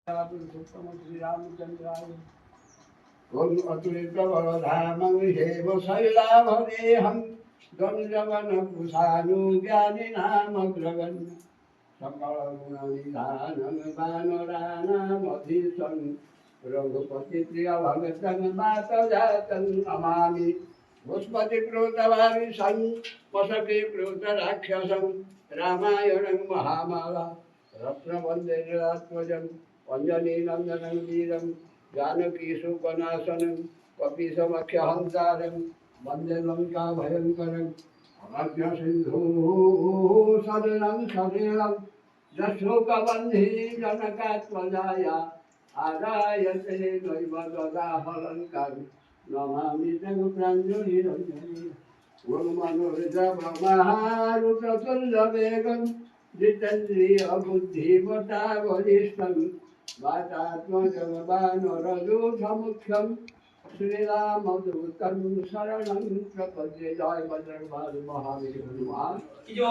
पुरुषोत्तम श्री रामचंद्राय ओम अतुलित बलधामं हेम शैलाभदेहं द्वन्द्ववन कुशानुज्ञानि नामग्रगण्य सकल गुणनिधानं वानराणामधीशं रघुपति प्रिय भगतं मातजातं नमामि पुष्पतिकृतवारिशं मशकीकृतराक्षसं रामायणं महामाला रत्नवन्देरात्मजम् अञ्जनीनन्दनं वीरं जानकीशोकनाशनं कपीशमख्यहंसारं वन्दे लङ्काभयङ्करम् अमग्नसिन्धुः सलिलं सलिलं जशोकबन्धी जनकात्मजाया आदायते नैव ददाहलङ्कारं नमामि तं प्राञ्जलिरञ्जली गुरुमनोरजमहारुद्रतुल्यवेगं जितेन्द्रिय बुद्धिमता वरिष्ठं वातात्मजं वानरयूथमुख्यं श्रीरामदूतं शरणं प्रपद्ये। जय बजरंगबली महावीर हनुमान जय।